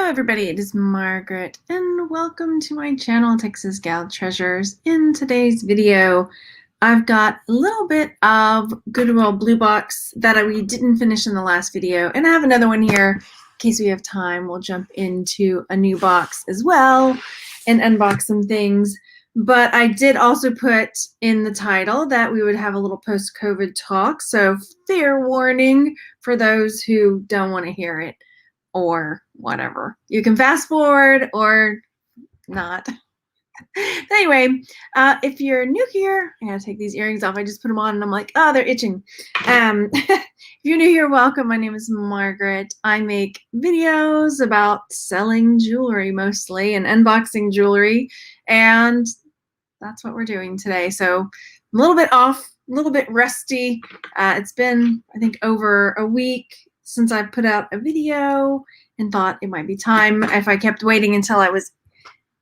everybody, it is Margaret and welcome to my channel Texas Gal Treasures. In today's video I've got a little bit of Goodwill Bluebox that we didn't finish in the last video, and I have another one here in case we have time. We'll jump into a new box as well and unbox some things. But I did also put in the title that we would have a little post-COVID talk, so fair warning for those who don't want to hear it or whatever. You can fast forward or not. Anyway, if you're new here, I gotta take these earrings off. I just put them on and I'm like, oh, they're itching. If you're new here, welcome. My name is Margaret. I make videos about selling jewelry mostly and unboxing jewelry, and that's what we're doing today. So I'm a little bit off, a little bit rusty. It's been, I think, over a week since I put out a video and thought it might be time. If I kept waiting until I was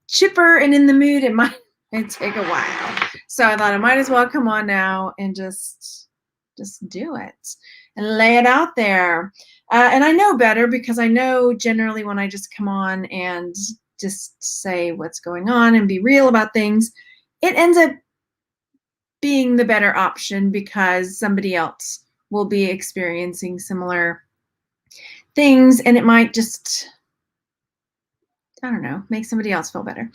chipper and in the mood, it might take a while. So I thought I might as well come on now and just do it and lay it out there. And I know better because I know generally when I just come on and just say what's going on and be real about things, it ends up being the better option because somebody else will be experiencing similar things, and it might just, I don't know, make somebody else feel better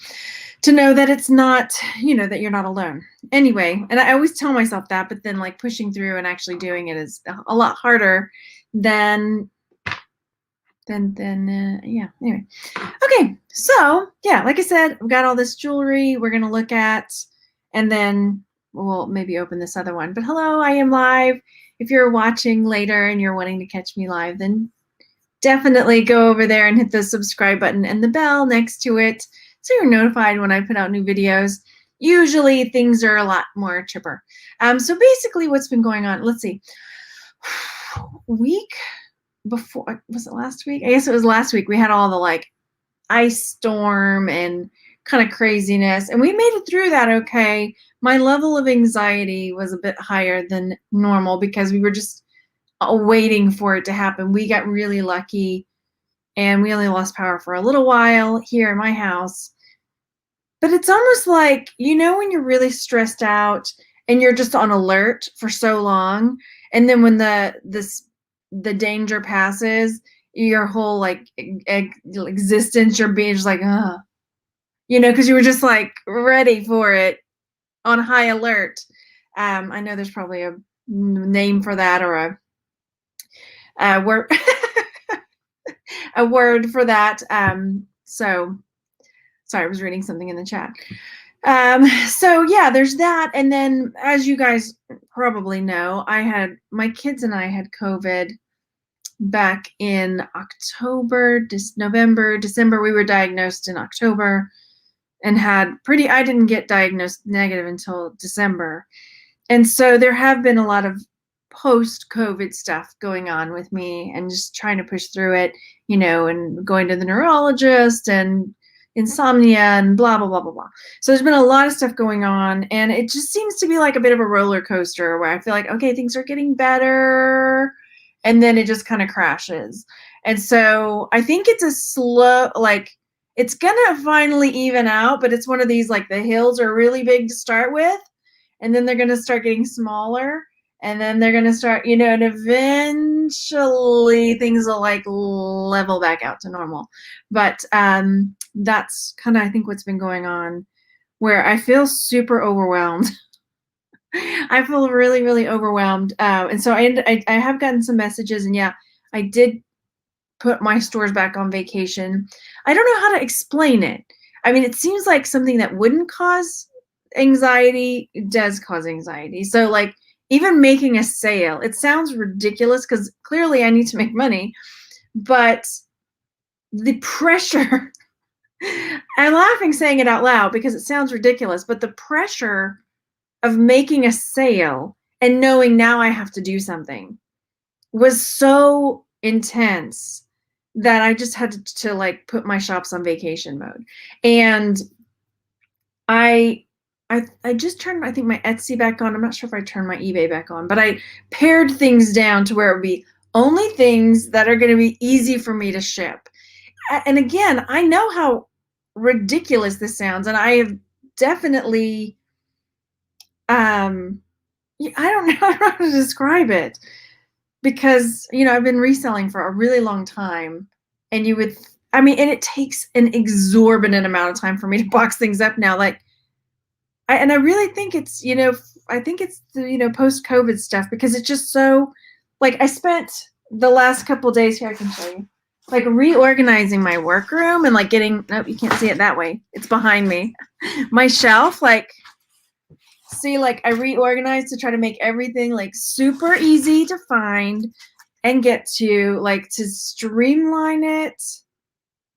to know that it's not, you know, that you're not alone. Anyway, and I always tell myself that, but then like pushing through and actually doing it is a lot harder than yeah, anyway. Okay, so yeah, like I said, I've got all this jewelry we're gonna look at, and then we'll maybe open this other one. But hello, I am live. If you're watching later and you're wanting to catch me live, then definitely go over there and hit the subscribe button and the bell next to it so you're notified when I put out new videos. Usually things are a lot more chipper. So basically what's been going on, let's see, week before, was it last week? I guess it was last week. We had all the like ice storm and kind of craziness, and we made it through that okay. My level of anxiety was a bit higher than normal because we were just waiting for it to happen. We got really lucky and we only lost power for a little while here in my house. But it's almost like, you know, when you're really stressed out and you're just on alert for so long, and then when the danger passes, your whole like existence, you're being just like, you know, because you were just like ready for it, on high alert. I know there's probably a name for that, or a word a word for that. So sorry, I was reading something in the chat. So yeah, there's that. And then, as you guys probably know, my kids and I had COVID back in October, November, December. We were diagnosed in October and I didn't get diagnosed negative until December. And so there have been a lot of post-COVID stuff going on with me and just trying to push through it, you know, and going to the neurologist and insomnia and blah, blah, blah, blah, blah. So there's been a lot of stuff going on, and it just seems to be like a bit of a roller coaster where I feel like, okay, things are getting better, and then it just kind of crashes. And so I think it's a slow, like, it's gonna finally even out, but it's one of these, like, the hills are really big to start with, and then they're gonna start getting smaller, and then they're going to start, you know, and eventually things will like level back out to normal. But that's kind of, I think, what's been going on, where I feel super overwhelmed. I feel really, really overwhelmed. And so I have gotten some messages, and yeah, I did put my stores back on vacation. I don't know how to explain it. I mean, it seems like something that wouldn't cause anxiety does cause anxiety. So like, even making a sale, it sounds ridiculous because clearly I need to make money, but the pressure, I'm laughing saying it out loud because it sounds ridiculous, but the pressure of making a sale and knowing now I have to do something was so intense that I just had to like put my shops on vacation mode. And I just turned, I think, my Etsy back on. I'm not sure if I turned my eBay back on, but I pared things down to where it would be only things that are going to be easy for me to ship. and again, I know how ridiculous this sounds, and I have definitely, I don't know, I don't know how to describe it, because, I've been reselling for a really long time, and and it takes an exorbitant amount of time for me to box things up now. Like, I really think it's, I think it's the, post-COVID stuff, because it's just so, like, I spent the last couple days here, I can show you, like, reorganizing my workroom and like getting, nope, you can't see it that way. It's behind me. My shelf, like, see, like, I reorganized to try to make everything like super easy to find and get to, like, to streamline it.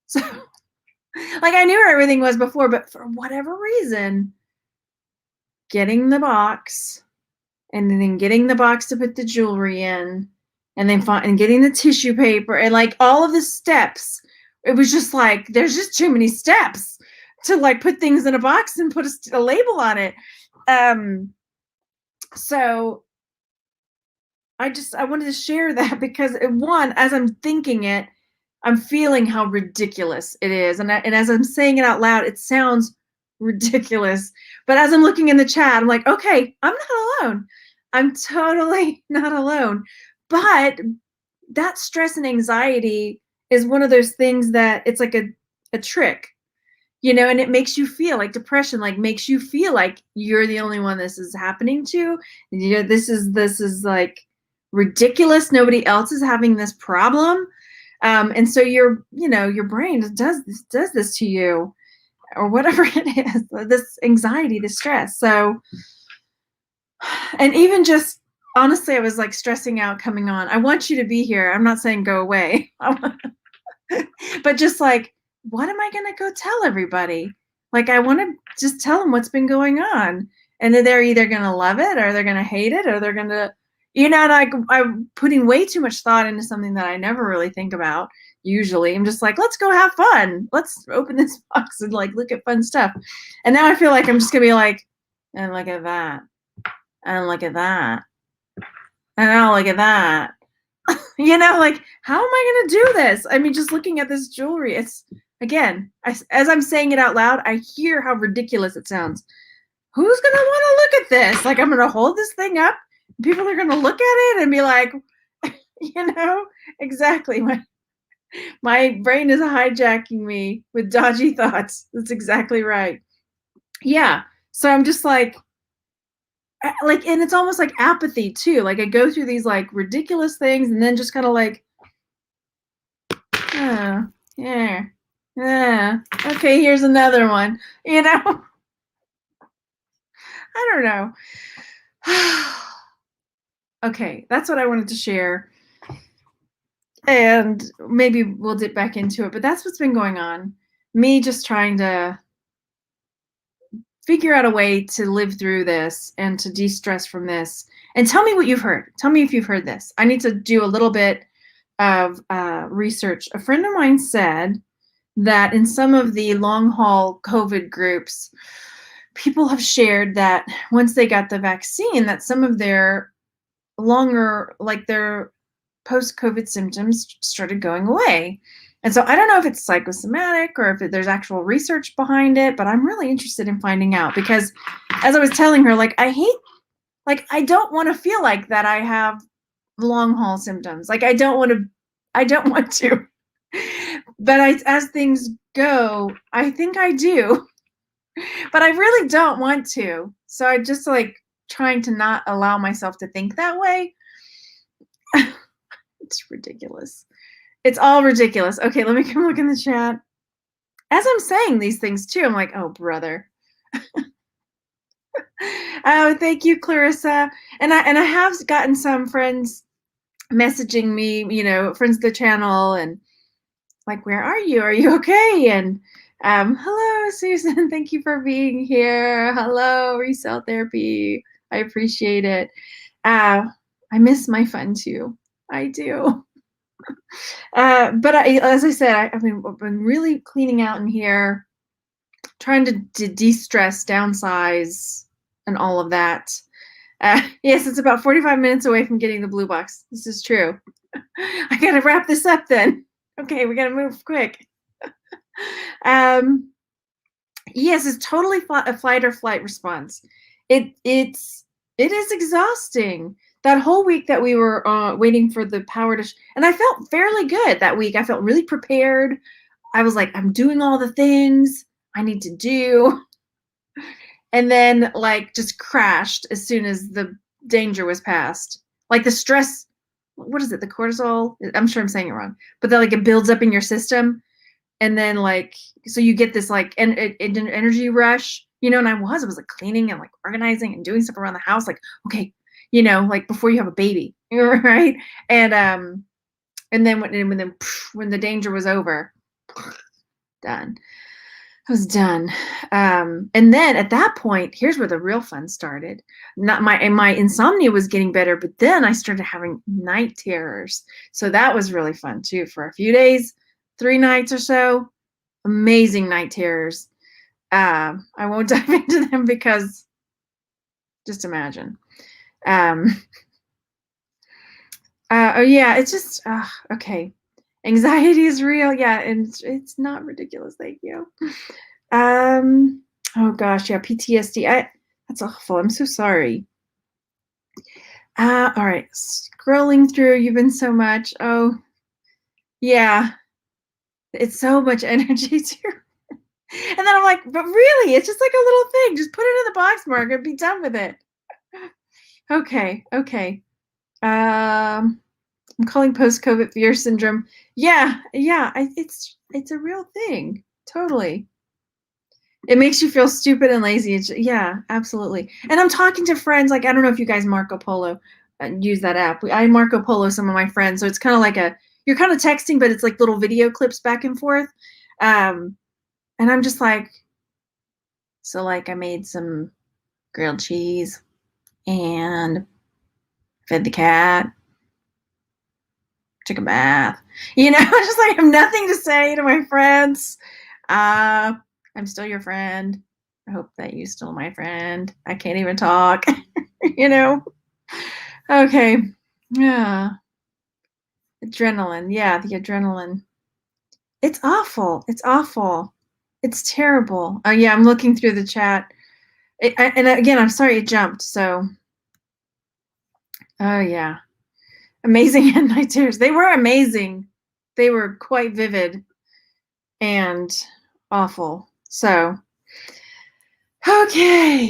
So, like, I knew where everything was before, but for whatever reason, getting the box and then getting the box to put the jewelry in, and then and getting the tissue paper and like all of the steps, it was just like, there's just too many steps to like put things in a box and put a label on it. So I wanted to share that, because one, as I'm thinking it, I'm feeling how ridiculous it is. And as I'm saying it out loud, it sounds ridiculous. But as I'm looking in the chat, I'm like, okay, I'm not alone. I'm totally not alone. But that stress and anxiety is one of those things that it's like a trick, and it makes you feel like depression, like makes you feel like you're the only one this is happening to. This is like ridiculous. Nobody else is having this problem. And so your brain does this to you, or whatever it is, this anxiety, this stress. So, and even just honestly, I was like stressing out coming on. I want you to be here. I'm not saying go away, but just like, what am I going to go tell everybody? Like, I want to just tell them what's been going on, and then they're either going to love it, or they're going to hate it, or they're going to, like, I'm putting way too much thought into something that I never really think about. Usually I'm just like, let's go have fun. Let's open this box and like look at fun stuff. And now I feel like I'm just gonna be like, and look at that, and look at that, and now look at that. Like, how am I gonna do this? I mean, just looking at this jewelry, it's, again, as I'm saying it out loud, I hear how ridiculous it sounds. Who's gonna want to look at this? Like, I'm gonna hold this thing up, people are gonna look at it and be like, exactly. My brain is hijacking me with dodgy thoughts. That's exactly right. Yeah. So I'm just like, and it's almost like apathy too. Like, I go through these like ridiculous things and then just kind of like, oh, yeah, okay, here's another one, I don't know. Okay, that's what I wanted to share. And maybe we'll dip back into it, but that's what's been going on. Me just trying to figure out a way to live through this and to de-stress from this. And tell me what you've heard. Tell me if you've heard this. I need to do a little bit of research. A friend of mine said that in some of the long haul COVID groups, people have shared that once they got the vaccine, that some of their their post-COVID symptoms started going away. And so I don't know if it's psychosomatic or if there's actual research behind it, but I'm really interested in finding out, because as I was telling her, like, I don't want to feel like that I have long haul symptoms. Like, I don't want to, but as things go, I think I do, but I really don't want to. So I just like trying to not allow myself to think that way. It's ridiculous. It's all ridiculous. Okay, let me come look in the chat. As I'm saying these things too, I'm like, oh, brother. Oh, thank you, Clarissa. And I have gotten some friends messaging me, friends of the channel, and like, where are you? Are you okay? And hello, Susan. Thank you for being here. Hello, Resell Therapy. I appreciate it. I miss my fun too. I do. But as I said, I've been really cleaning out in here, trying to de-stress, downsize, and all of that. Yes, it's about 45 minutes away from getting the blue box. This is true. I gotta wrap this up then. Okay, we gotta move quick. um, yes, it's totally a fight or flight response. It is exhausting. That whole week that we were waiting for the power to, and I felt fairly good that week. I felt really prepared. I was like, I'm doing all the things I need to do. And then like just crashed as soon as the danger was past. Like the stress, what is it? The cortisol? I'm sure I'm saying it wrong, but then like it builds up in your system. And then like, so you get this like an energy rush, you know, and I was like cleaning and like organizing and doing stuff around the house. Like, okay, you know, like before you have a baby, right? And then when the danger was over, done. I was done. And then at that point, here's where the real fun started. Not my insomnia was getting better, but then I started having night terrors. So that was really fun too for a few days, 3 nights or so. Amazing night terrors. I won't dive into them because just imagine. Oh yeah, it's just okay. Anxiety is real, yeah, and it's not ridiculous. Thank you. Oh gosh, yeah, PTSD. That's awful. I'm so sorry. All right, scrolling through. You've been so much. Oh, yeah, it's so much energy too. And then I'm like, but really, it's just like a little thing. Just put it in the box marker and be done with it. Okay, okay. I'm calling post-COVID fear syndrome. Yeah, yeah, it's a real thing. Totally. It makes you feel stupid and lazy. Yeah, absolutely. And I'm talking to friends, like, I don't know if you guys Marco Polo use that app. I Marco Polo some of my friends. So it's kind of like you're kind of texting, but it's like little video clips back and forth. And I'm just like, so like I made some grilled cheese and fed the cat, took a bath. You know, just like I have nothing to say to my friends. I'm still your friend. I hope that you're still my friend. I can't even talk. You know? Okay. Yeah. Adrenaline. Yeah, the adrenaline. It's awful. It's awful. It's terrible. Oh, yeah, I'm looking through the chat. And again, I'm sorry it jumped. So, oh, yeah. Amazing night terrors. They were amazing. They were quite vivid and awful. So, okay.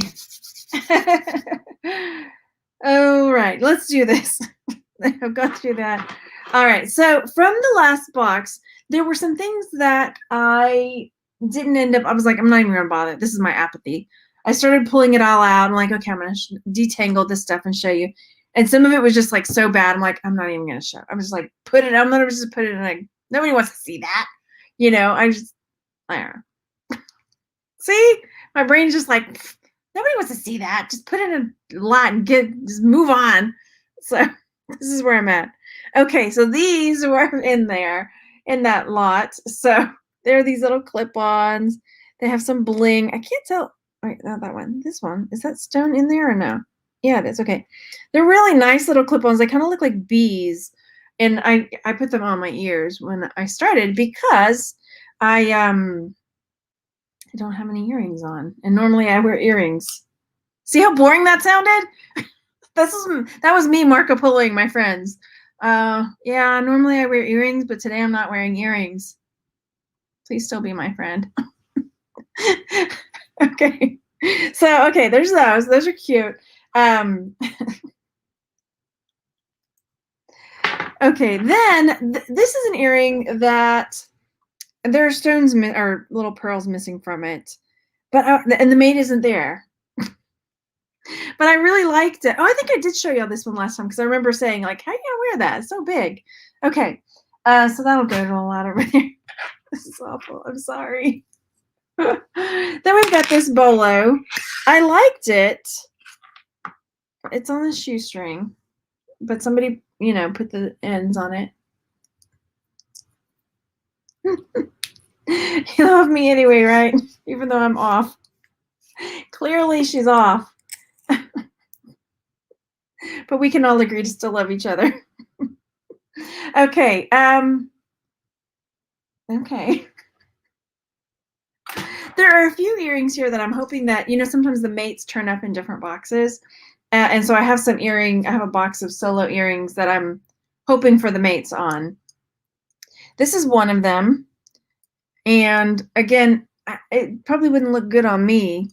All right, let's do this. I've got through that. All right, so from the last box, there were some things that I didn't end up, I was like, I'm not even gonna bother. This is my apathy. I started pulling it all out. I'm like, okay, I'm gonna detangle this stuff and show you. And some of it was just like so bad. I'm like, I'm not even gonna show. I'm just like, I'm gonna just put it in like, nobody wants to see that. You know, I don't know. See, my brain's just like, nobody wants to see that. Just put it in a lot and just move on. So this is where I'm at. Okay, so these were in there in that lot. So there are these little clip-ons. They have some bling. I can't tell. Wait, not that one. This one. Is that stone in there or no? Yeah, it is. Okay. They're really nice little clip-ons. They kind of look like bees. And I put them on my ears when I started because I don't have any earrings on. And normally I wear earrings. See how boring that sounded? That was me Marco Poloing my friends. Yeah, normally I wear earrings, but today I'm not wearing earrings. Please still be my friend. Okay. So, okay, there's those. Those are cute. Okay, then this is an earring that there are stones or little pearls missing from it, but and the mate isn't there. But I really liked it. Oh, I think I did show you all this one last time because I remember saying like, how are you gonna wear that? It's so big. Okay, so that'll go to a lot over there. This is awful. I'm sorry. Then we've got this bolo. I liked it. It's on the shoestring, but somebody, you know, put the ends on it. You love me anyway, right? Even though I'm off. Clearly she's off. But we can all agree to still love each other. Okay. Okay. There are a few earrings here that I'm hoping that, sometimes the mates turn up in different boxes. And so I have I have a box of solo earrings that I'm hoping for the mates on. This is one of them. And again, it probably wouldn't look good on me,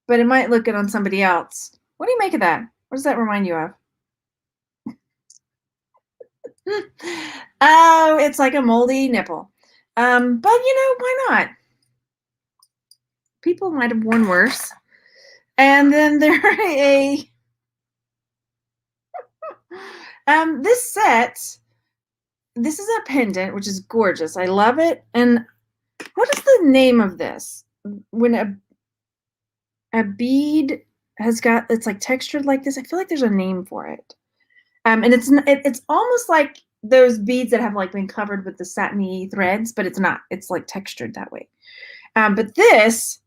but it might look good on somebody else. What do you make of that? What does that remind you of? Oh, it's like a moldy nipple. But why not? People might have worn worse. And then there this set, this is a pendant, which is gorgeous. I love it. And what is the name of this? When a bead it's like textured like this, I feel like there's a name for it. And it's almost like those beads that have like been covered with the satiny threads, but it's not. It's like textured that way. But this,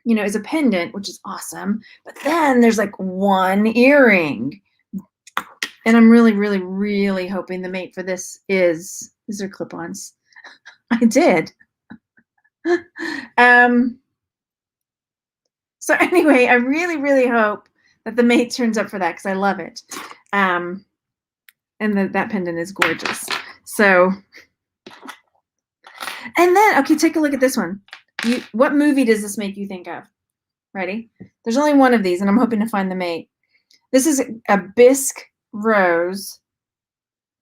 is a pendant, which is awesome. But then there's like one earring. And I'm really, really, really hoping the mate for this these are clip-ons. I did. So anyway, I really, really hope that the mate turns up for that because I love it. And that pendant is gorgeous. So, and then, okay, take a look at this one. What movie does this make you think of? Ready? There's only one of these, and I'm hoping to find the mate. This is a bisque rose.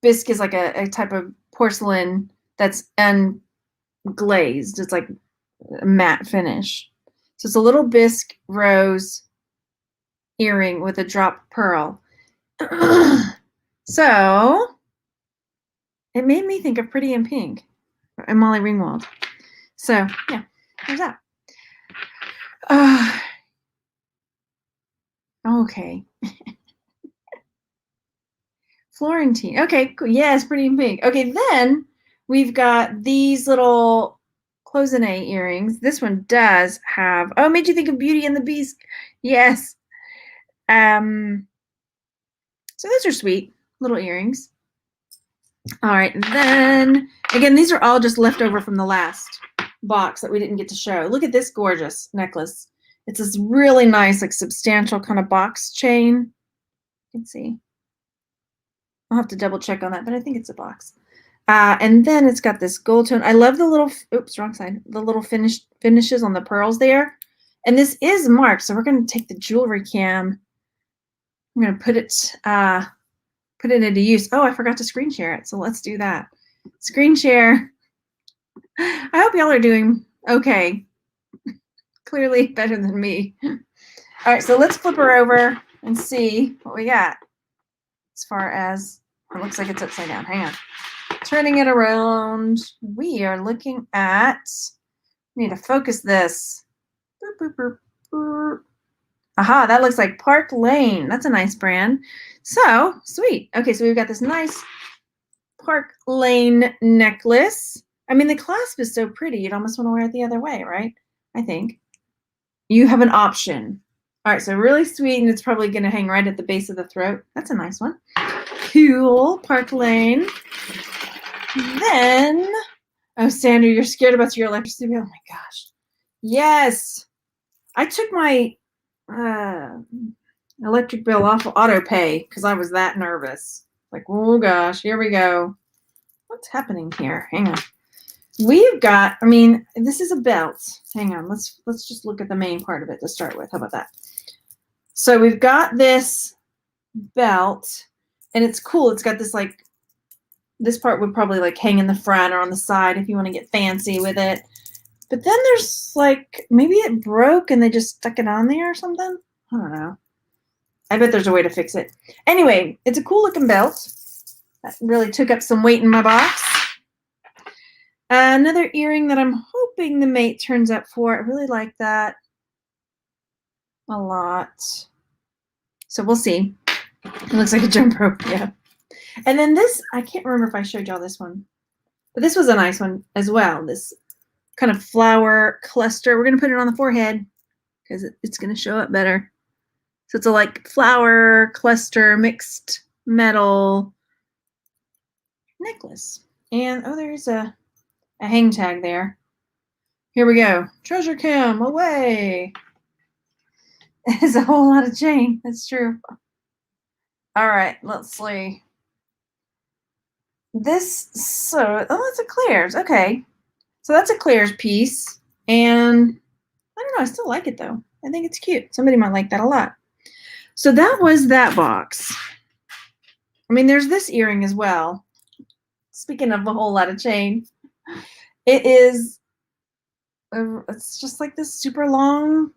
Bisque is like a type of porcelain that's unglazed. It's like a matte finish. So it's a little bisque rose earring with a drop pearl. So it made me think of Pretty in Pink and Molly Ringwald. So yeah, there's that. Okay. Florentine. Okay, cool. Yes, Pretty in Pink. Okay, then we've got these little cloisonne earrings. This one does have, it made you think of Beauty and the Beast. Yes. So those are sweet little earrings. All right, then again, these are all just left over from the last box that we didn't get to show. Look at this gorgeous necklace. It's this really nice, like substantial kind of box chain. You can see. I'll have to double check on that, but I think it's a box. And then it's got this gold tone. I love the little, oops, wrong side. The little finishes on the pearls there. And this is marked, so we're going to take the jewelry cam. I'm going to put it into use. Oh, I forgot to screen share it, so let's do that. Screen share. I hope y'all are doing okay. Clearly better than me. All right, so let's flip her over and see what we got. As far as, it looks like it's upside down. Hang on. Turning it around, we are looking at, we need to focus this. Boop, boop, boop, boop. Aha, that looks like Park Lane. That's a nice brand. So, sweet. Okay, so we've got this nice Park Lane necklace. I mean, the clasp is so pretty. You'd almost want to wear it the other way, right? I think. You have an option. All right, so really sweet, and it's probably going to hang right at the base of the throat. That's a nice one. Cool, Park Lane. Then, oh, Sandra, you're scared about your electricity bill? Oh, my gosh. Yes. I took my electric bill off of auto pay because I was that nervous. Like, oh, gosh, here we go. What's happening here? Hang on. We've got, I mean, this is a belt. Hang on, let's just look at the main part of it to start with. How about that? So we've got this belt, and it's cool. It's got this, like, this part would probably, like, hang in the front or on the side if you want to get fancy with it. But then there's, like, maybe it broke and they just stuck it on there or something. I don't know. I bet there's a way to fix it. Anyway, it's a cool looking belt. That really took up some weight in my box. Another earring that I'm hoping the mate turns up for. I really like that a lot. So we'll see. It looks like a jump rope, yeah. And then this, I can't remember if I showed y'all this one, but this was a nice one as well. This kind of flower cluster. We're going to put it on the forehead because it's going to show up better. So it's a like flower cluster mixed metal necklace. And oh, there's a hang tag there. Here we go. Treasure cam away. It's a whole lot of chain. That's true. All right, let's see. This, so, oh, it's a Claire's. Okay. So that's a Claire's piece. And I don't know, I still like it though. I think it's cute. Somebody might like that a lot. So that was that box. I mean, there's this earring as well. Speaking of a whole lot of chain, it is, it's just like this super long,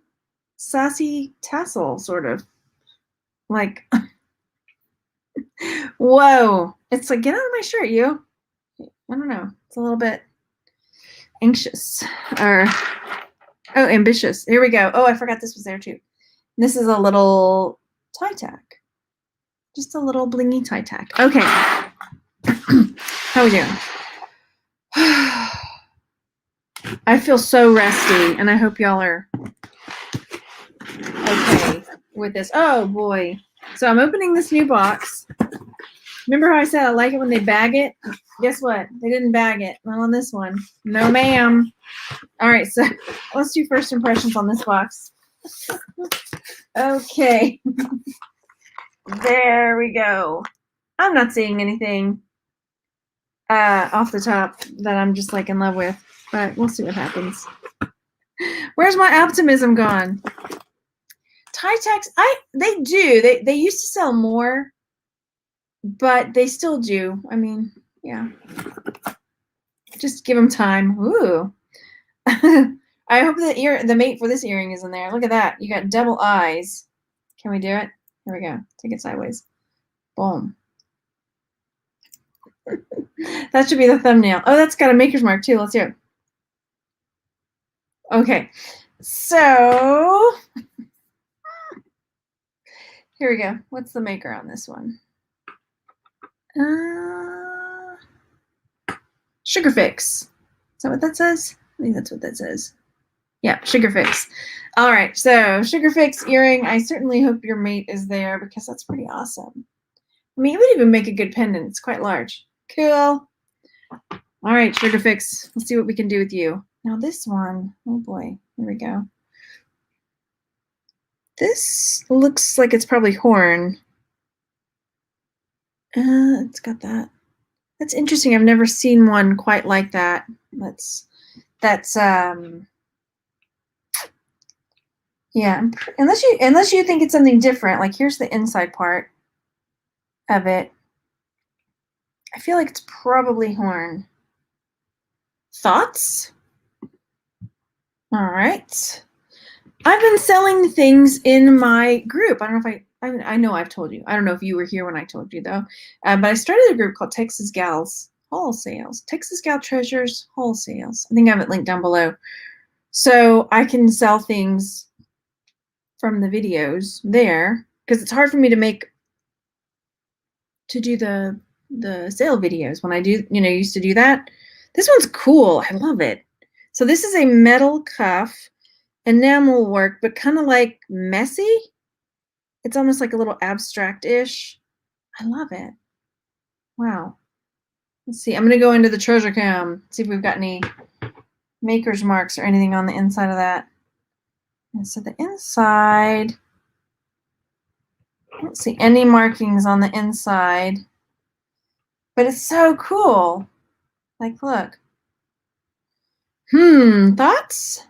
sassy tassel, sort of. Like, whoa. It's like, get out of my shirt, you. I don't know. It's a little bit anxious. Or, oh, ambitious. Here we go. Oh, I forgot this was there too. This is a little tie tack. Just a little blingy tie tack. Okay. How are we doing? I feel so rusty, and I hope y'all are okay with this. Oh, boy. So I'm opening this new box. Remember how I said I like it when they bag it? Guess what? They didn't bag it. Not on this one. No, ma'am. All right, so let's do first impressions on this box. Okay. There we go. I'm not seeing anything off the top that I'm just like in love with, but we'll see what happens. Where's my optimism gone? Tie tacks, they do. They used to sell more, but they still do. I mean, yeah. Just give them time. Ooh. I hope the mate for this earring is in there. Look at that. You got double eyes. Can we do it? Here we go. Take it sideways. Boom. That should be the thumbnail. Oh, that's got a maker's mark too. Let's hear it. Okay. So here we go. What's the maker on this one? Sugar Fix. Is that what that says? I think that's what that says. Yeah, Sugar Fix. All right, so Sugar Fix earring. I certainly hope your mate is there because that's pretty awesome. I mean, it would even make a good pendant. It's quite large. Cool. All right, Sugar Fix. Let's see what we can do with you. Now this one, oh boy, here we go. This looks like it's probably horn. It's got that. That's interesting. I've never seen one quite like that. That's yeah, unless you think it's something different. Like here's the inside part of it. I feel like it's probably horn. Thoughts? All right. I've been selling things in my group. I don't know if I know I've told you. I don't know if you were here when I told you though. But I started a group called Texas Gals Wholesales. Texas Gal Treasures Wholesales. I think I have it linked down below. So I can sell things from the videos there because it's hard for me to do the sale videos when I do, used to do that. This one's cool. I love it. So this is a metal cuff, enamel work, but kind of like messy. It's almost like a little abstract-ish. I love it. Wow. Let's see. I'm going to go into the treasure cam, see if we've got any maker's marks or anything on the inside of that. And so the inside, I don't see any markings on the inside, but it's so cool. Like, look. Thoughts?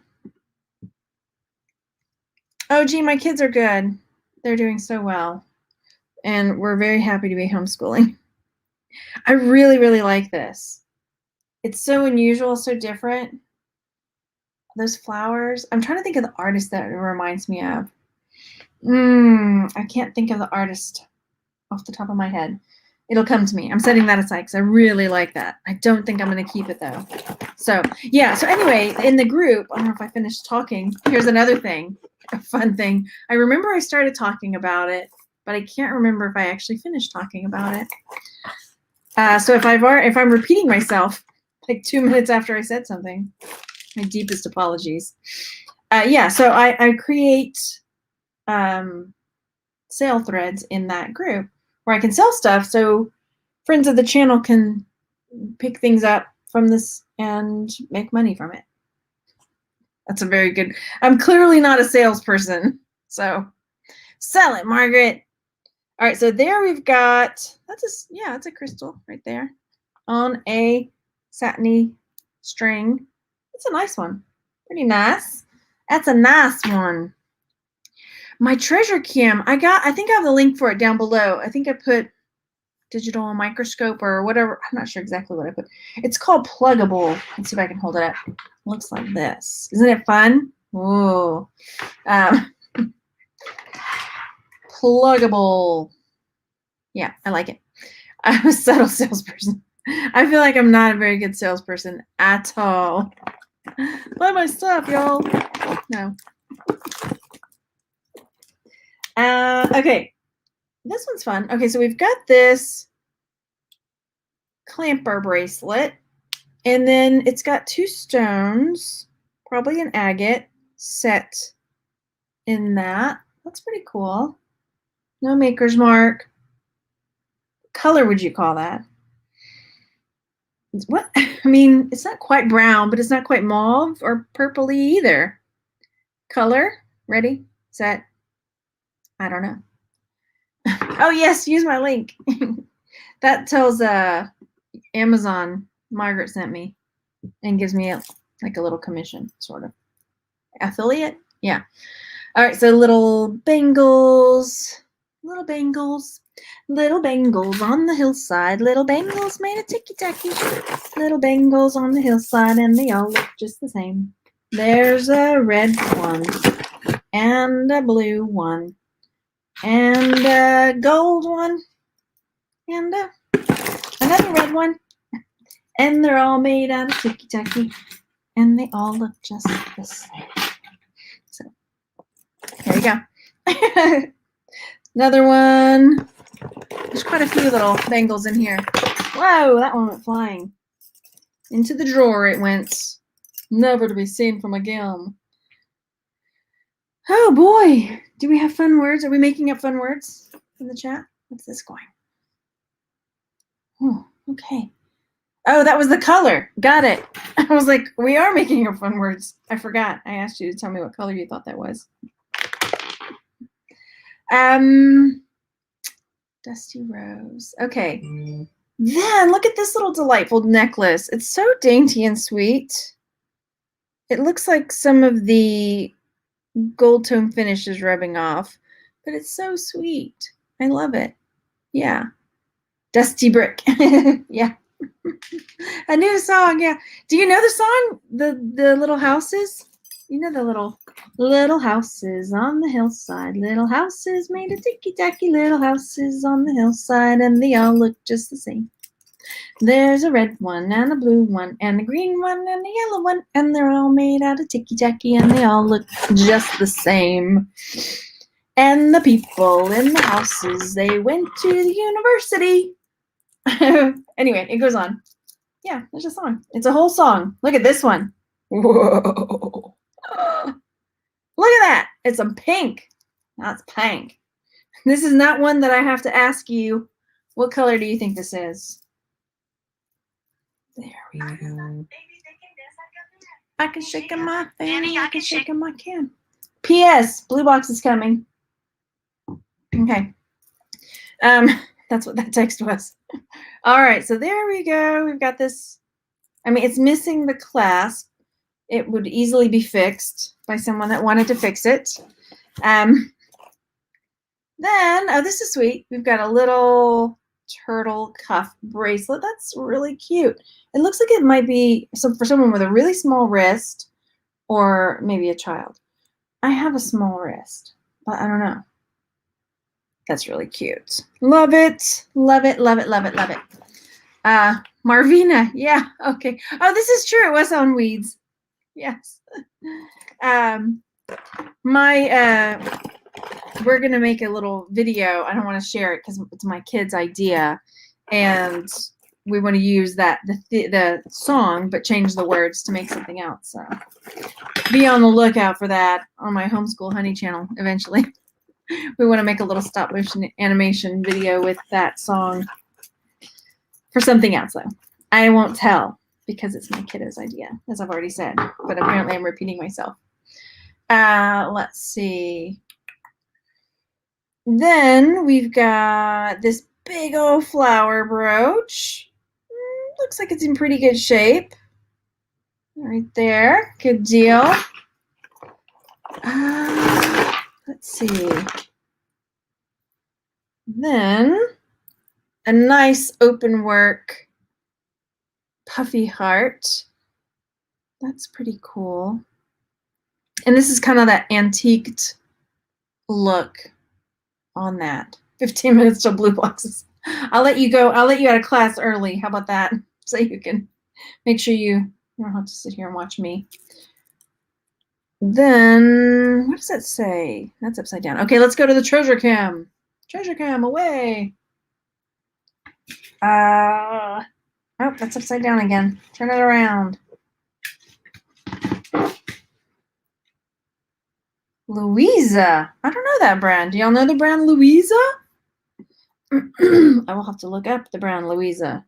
Oh, gee, my kids are good. They're doing so well. And we're very happy to be homeschooling. I really, really like this. It's so unusual, so different. Those flowers. I'm trying to think of the artist that it reminds me of. I can't think of the artist off the top of my head. It'll come to me. I'm setting that aside because I really like that. I don't think I'm going to keep it though. So yeah. So anyway, in the group, I don't know if I finished talking. Here's another thing, a fun thing. I remember I started talking about it, but I can't remember if I actually finished talking about it. So if I'm repeating myself like 2 minutes after I said something, my deepest apologies. Yeah. So I create sale threads in that group where I can sell stuff so friends of the channel can pick things up from this and make money from it. That's a very good. I'm clearly not a salesperson, so sell it, Margaret. All right, so there we've got, that's a crystal right there on a satiny string. It's a nice one. Pretty nice. That's a nice one. My treasure cam, I think I have the link for it down below. I think I put digital microscope or whatever. I'm not sure exactly what I put. It's called Pluggable. Let's see if I can hold it up. It looks like this. Isn't it fun? Whoa. Pluggable. Yeah, I like it. I'm a subtle salesperson. I feel like I'm not a very good salesperson at all. Buy my stuff, y'all. No. Okay. This one's fun. Okay, so we've got this clamper bracelet, and then it's got 2 stones, probably an agate set in that. That's pretty cool. No maker's mark. Color would you call that? What? I mean, it's not quite brown, but it's not quite mauve or purpley either. Color? Ready? Set? I don't know. Oh, yes, use my link. That tells Amazon Margaret sent me and gives me like a little commission, sort of. Affiliate? Yeah. All right, so little bangles. Little bangles. Little bangles on the hillside. Little bangles made of ticky-tacky. Little bangles on the hillside, and they all look just the same. There's a red one, and a blue one, and a gold one, and another red one. And they're all made out of ticky-tacky, and they all look just the same. So, there you go. Another one. There's quite a few little bangles in here. Whoa, that one went flying. Into the drawer it went. Never to be seen from again. Oh boy. Do we have fun words? Are we making up fun words in the chat? What's this going? Oh, okay. Oh, that was the color. Got it. I was like, we are making up fun words. I forgot. I asked you to tell me what color you thought that was. Dusty Rose. Okay. Then look at this little delightful necklace. It's so dainty and sweet. It looks like some of the gold tone finish is rubbing off, but it's so sweet. I love it. Yeah. Dusty Brick. Yeah. A new song. Yeah. Do you know the song? The little houses? You know the little houses on the hillside. Little houses made of ticky-tacky. Little houses on the hillside, and they all look just the same. There's a red one, and a blue one, and a green one, and a yellow one, and they're all made out of ticky-tacky, and they all look just the same. And the people in the houses, they went to the university. Anyway, it goes on. Yeah, there's a song. It's a whole song. Look at this one. Whoa. Look at that. It's a pink. That's pink. This is not one that I have to ask you. What color do you think this is? There we go. I can shake in my fanny. I can shake in my can. P.S. Bluebox is coming. Okay. That's what that text was. All right. So there we go. We've got this. I mean, it's missing the clasp. It would easily be fixed by someone that wanted to fix it. Then, oh, this is sweet. We've got a little turtle cuff bracelet. That's really cute. It looks like it might be for someone with a really small wrist or maybe a child. I have a small wrist, but I don't know. That's really cute. Love it. Love it. Love it. Love it. Love it. Marvina. Yeah. Okay. Oh, this is true. It was on Weeds. Yes. We're going to make a little video. I don't want to share it because it's my kid's idea. And we want to use the song, but change the words to make something else. So be on the lookout for that on my Homeschool Honey channel eventually. We want to make a little stop motion animation video with that song for something else, though. I won't tell because it's my kiddo's idea, as I've already said, but apparently I'm repeating myself. Let's see. Then we've got this big old flower brooch. Looks like it's in pretty good shape. Right there. Good deal. Let's see. Then a nice open work puffy heart. That's pretty cool. And this is kind of that antiqued look on that. 15 minutes till blue boxes. I'll let you go. I'll let you out of class early. How about that? So you can make sure you don't have to sit here and watch me. Then, what does that say? That's upside down. Okay, let's go to the treasure cam. Treasure cam, away. Oh, that's upside down again. Turn it around. Louisa. I don't know that brand. Do y'all know the brand Louisa? I will have to look up the brand Louisa.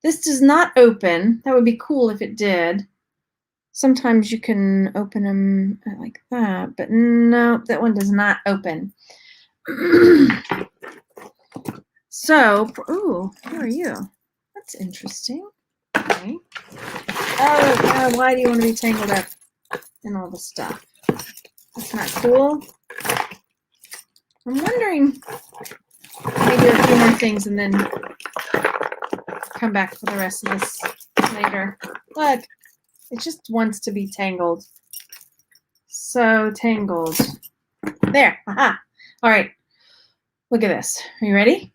This does not open. That would be cool if it did. Sometimes you can open them like that, but no, that one does not open. So, ooh, who are you? That's interesting. Okay. Oh, God, why do you want to be tangled up in all this stuff? That's not cool. I'm wondering, maybe a few more things and then come back for the rest of this later. Look, it just wants to be tangled. So tangled. There. Aha. All right. Look at this. Are you ready?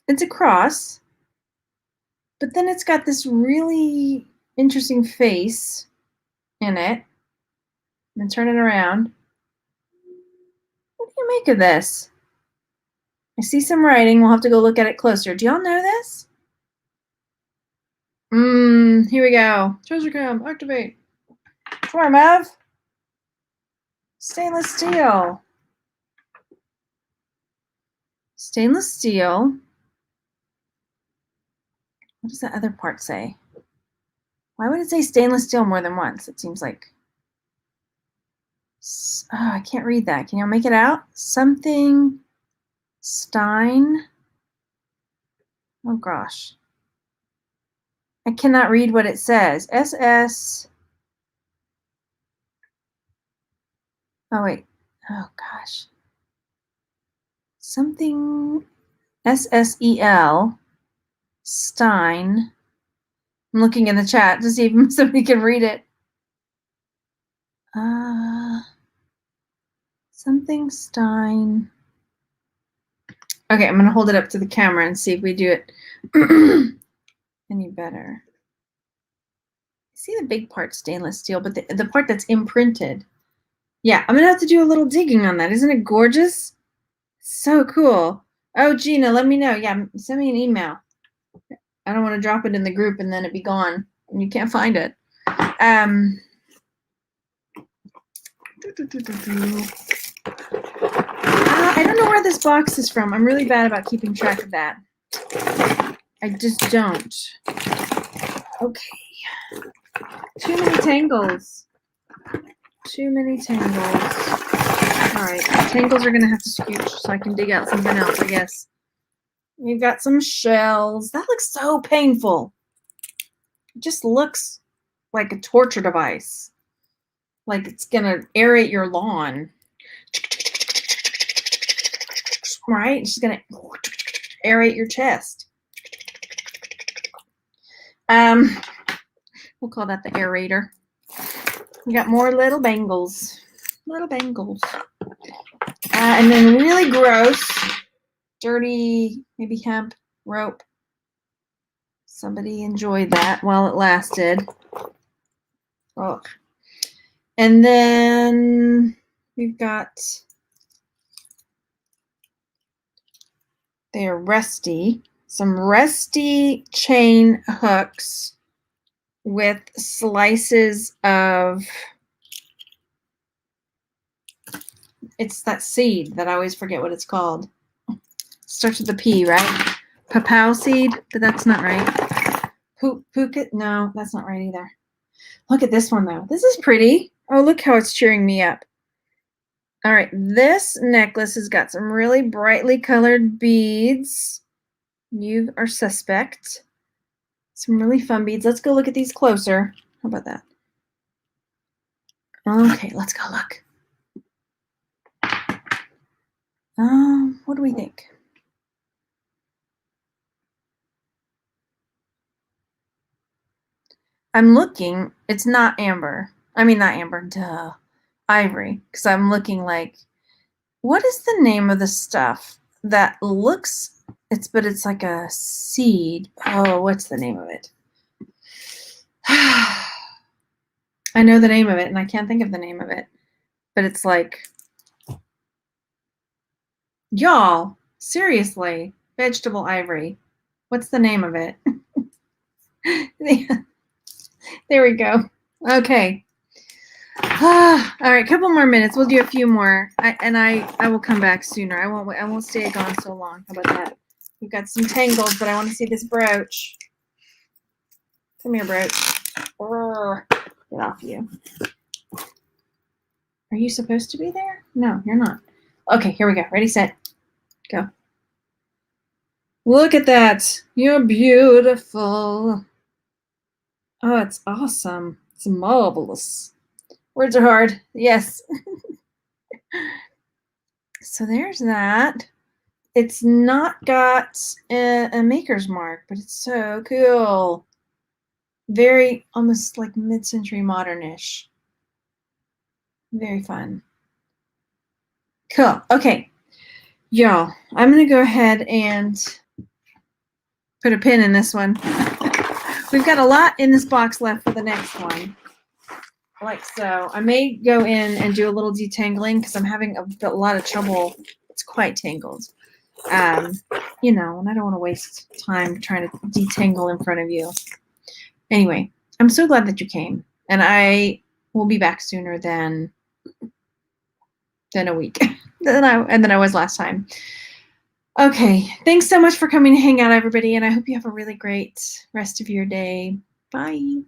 It's a cross, but then it's got this really interesting face in it. And then turn it around. What do you make of this? I see some writing. We'll have to go look at it closer. Do y'all know this? Here we go. Treasure cam, activate. Come on, Mav. Stainless steel. Stainless steel. What does that other part say? Why would it say stainless steel more than once? It seems like... Oh, I can't read that. Can y'all make it out? Something... Stein. Oh, gosh. I cannot read what it says. SS... Oh, wait. Oh, gosh. Something... SSEL. Stein. I'm looking in the chat to see if somebody can read it. Something Stein. Okay, I'm going to hold it up to the camera and see if we do it any better. See the big part stainless steel, but the part that's imprinted. Yeah, I'm going to have to do a little digging on that. Isn't it gorgeous? So cool. Oh, Gina, let me know. Yeah, send me an email. I don't want to drop it in the group and then it be gone and you can't find it. I don't know where this box is from. I'm really bad about keeping track of that. I just don't. Okay. Too many tangles. Too many tangles. All right. Tangles are going to have to scooch so I can dig out something else, I guess. You've got some shells. That looks so painful. It just looks like a torture device. Like it's going to aerate your lawn. Right? It's just going to aerate your chest. We'll call that the aerator. We got more little bangles. Little bangles. And then really gross, dirty, maybe hemp rope. Somebody enjoyed that while it lasted. Oh. And then we've got, they're rusty, some rusty chain hooks with slices of, it's that seed that I always forget what it's called. Starts with a P, right? Papao seed, but that's not right. Puka. No, that's not right either. Look at this one though. This is pretty. Oh, look how it's cheering me up. All right, this necklace has got some really brightly colored beads. You are suspect. Some really fun beads. Let's go look at these closer. How about that? Okay, let's go look. What do we think? I'm looking. It's not amber. I mean, not amber. Duh. Ivory. Because I'm looking like, what is the name of the stuff that looks? But it's like a seed. Oh, what's the name of it? I know the name of it, and I can't think of the name of it. But it's like, y'all, seriously, vegetable ivory. What's the name of it? There we go. Okay. All right, a couple more minutes. We'll do a few more. I will come back sooner. I won't stay gone so long. How about that? We've got some tangles, but I want to see this brooch. Come here, brooch. Get off you. Are you supposed to be there? No, you're not. Okay, here we go. Ready, set, go. Look at that. You're beautiful. Oh, it's awesome. It's marvelous. Words are hard. Yes. So there's that. It's not got a maker's mark, but it's so cool. Very almost like mid-century modernish. Very fun. Cool. Okay. Y'all, I'm going to go ahead and put a pin in this one. We've got a lot in this box left for the next one. Like so. I may go in and do a little detangling because I'm having a lot of trouble. It's quite tangled. You know, and I don't want to waste time trying to detangle in front of you. Anyway, I'm so glad that you came. And I will be back sooner than a week than I was last time. Okay, thanks so much for coming to hang out, everybody, and I hope you have a really great rest of your day. Bye.